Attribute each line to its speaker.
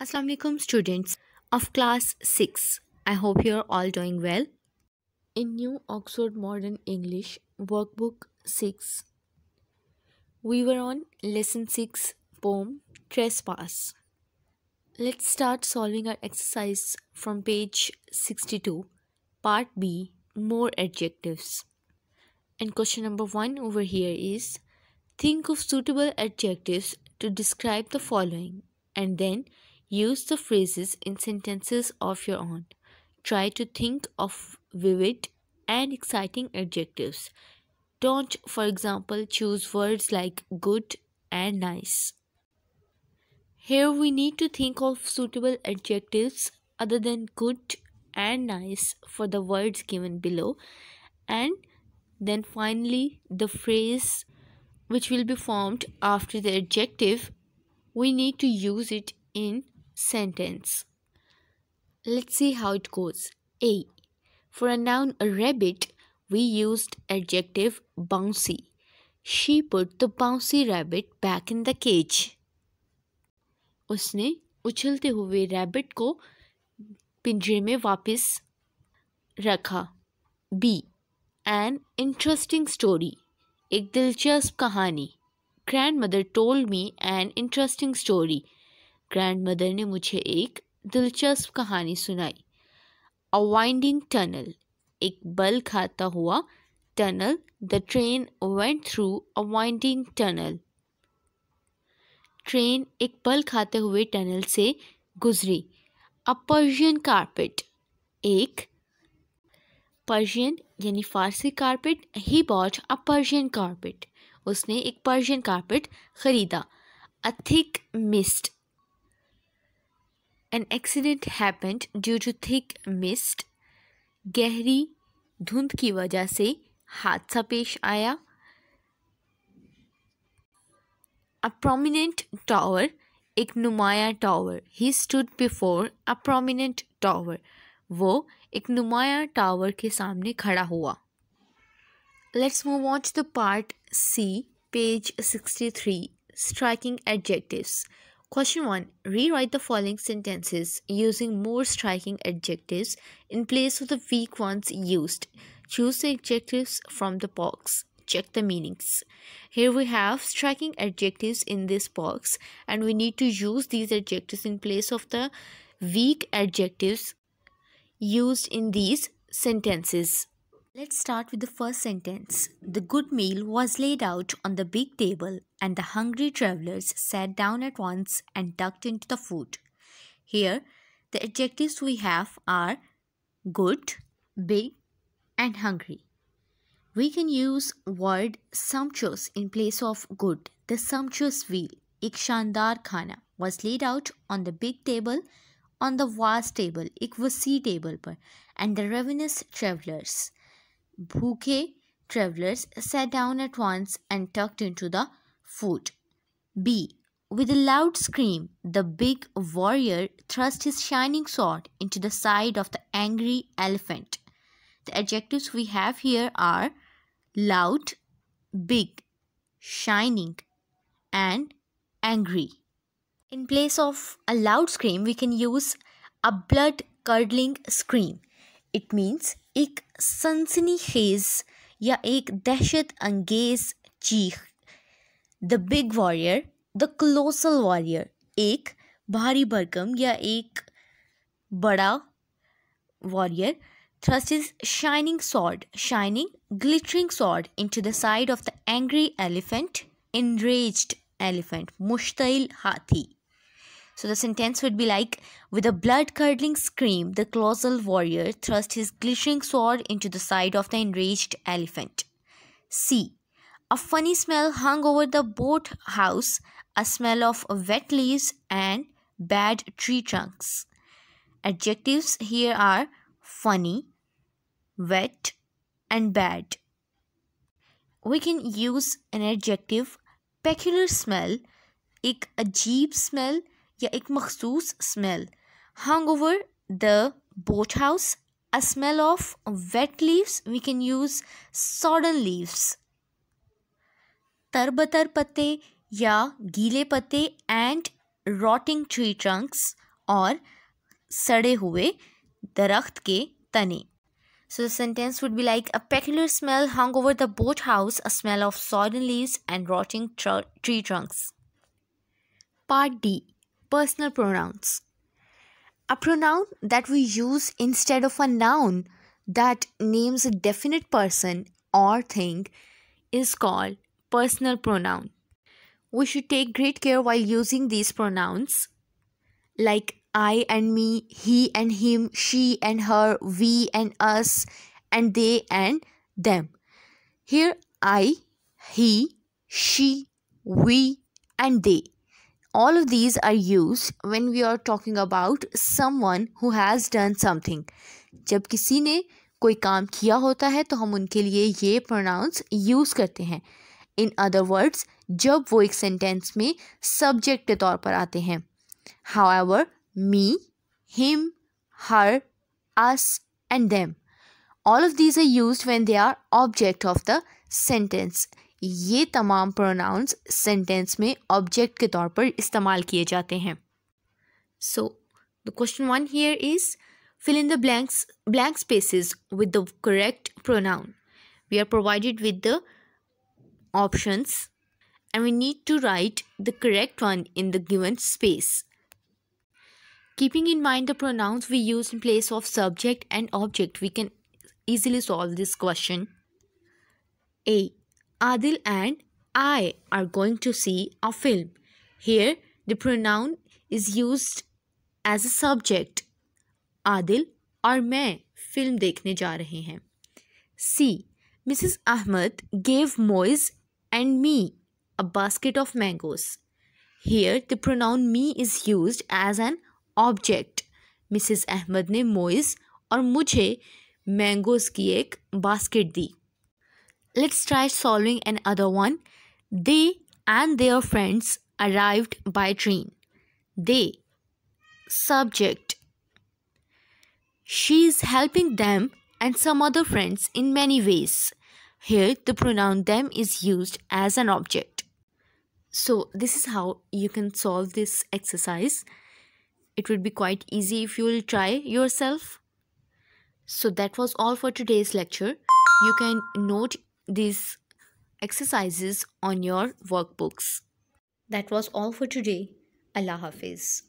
Speaker 1: Assalamu alaikum students of class 6. I hope you're all doing well. In New Oxford Modern English Workbook 6, we were on Lesson 6 poem Trespass. Let's start solving our exercise from page 62, part B, more adjectives. And question number 1 over here is, think of suitable adjectives to describe the following and then use the phrases in sentences of your own. Try to think of vivid and exciting adjectives. Don't, for example, choose words like good and nice. Here we need to think of suitable adjectives other than good and nice for the words given below, and then finally the phrase which will be formed after the adjective, we need to use it in sentence. Let's see how it goes. A. For a noun rabbit, we used adjective bouncy. She put the bouncy rabbit back in the cage. उसने उछलते हुए rabbit को पिंजरे में वापस रखा. B. An interesting story. एक दिलचस्प कहानी. Grandmother told me an interesting story. Grandmother ने मुझे एक दिलचस्प कहानी सुनाई. A winding tunnel. एक बल खाता हुआ tunnel. The train went through a winding tunnel. Train एक बल खाते हुए टनल से गुजरी. A Persian carpet. एक पर्शियन यानी Farsi carpet. He bought a Persian carpet. उसने एक पर्शियन कारपेट खरीदा. A thick mist. An accident happened due to thick mist. गहरी धुंध की वजह से हादसा पेश आया. A prominent tower. एक नुमाया tower. He stood before a prominent tower. वो एक नुमाया टावर के सामने खड़ा हुआ. Let's move on to the part C, page 63, striking adjectives. Question 1. Rewrite the following sentences using more striking adjectives in place of the weak ones used. Choose the adjectives from the box. Check the meanings. Here we have striking adjectives in this box, and we need to use these adjectives in place of the weak adjectives used in these sentences. Let's start with the first sentence. The good meal was laid out on the big table, and the hungry travelers sat down at once and tucked into the food. Here, the adjectives we have are good, big, and hungry. We can use word sumptuous in place of good. The sumptuous meal, एक शानदार खाना, was laid out on the big table, on the vast table, एक वसी table पर, and the ravenous travelers, भूखे travelers, sat down at once and tucked into the food. B. With a loud scream, the big warrior thrust his shining sword into the side of the angry elephant. The adjectives we have here are loud, big, shining, and angry. In place of a loud scream, we can use a blood-curdling scream. It means एक सनसनीखेज या एक दहशत अंगेज चीख. The big warrior, the colossal warrior, एक भारी भरकम या एक बड़ा warrior, thrust his shining sword, shining, glittering sword into the side of the angry elephant, enraged elephant, mushtail hathi. So the sentence would be like, with a blood-curdling scream, the colossal warrior thrust his glittering sword into the side of the enraged elephant. C. A funny smell hung over the boat house, a smell of wet leaves and bad tree trunks. Adjectives here are funny, wet, and bad. We can use an adjective peculiar smell, एक अजीब smell या एक मखसूस smell, hung over the boathouse, a smell of wet leaves, we can use sodden leaves. तरबतर पत्ते या गीले पत्ते and rotting tree trunks और सड़े हुए दरख्त के तने. So the sentence would be like, a peculiar smell hung over the boathouse, a smell of sodden leaves and rotting tree trunks. Part D. Personal pronouns. A pronoun that we use instead of a noun that names a definite person or thing is called personal pronoun. We should take great care while using these pronouns like I and me, he and him, she and her, we and us, and they and them. Here I, he, she, we, and they. All of these are used when we are talking about someone who has done something. जब किसी ने कोई काम किया होता है तो हम उनके लिए ये pronouns use करते हैं. In other words, जब वो एक sentence में subject के तौर पर आते हैं. However, me, him, her, us, and them. All of these are used when they are object of the sentence. ये तमाम pronouns sentence में object के तौर पर इस्तेमाल किए जाते हैं. So, the question 1 here is, fill in the blank spaces with the correct pronoun. We are provided with the options and we need to write the correct one in the given space. Keeping in mind the pronouns we use in place of subject and object, we can easily solve this question. A. Adil and I are going to see a film. Here, the pronoun is used as a subject. Adil और मैं film देखने जा रहे हैं. C. Mrs. Ahmed gave Moise and me a basket of mangoes. Here, the pronoun me is used as an object. Mrs. Ahmed ने Moise और मुझे mangoes की एक basket the. Let's try solving another one. They and their friends arrived by train. They. Subject. She is helping them and some other friends in many ways. Here, the pronoun them is used as an object. So, this is how you can solve this exercise. It would be quite easy if you will try yourself. So, that was all for today's lecture. You can note these exercises on your workbooks. That was all for today. Allah Hafiz.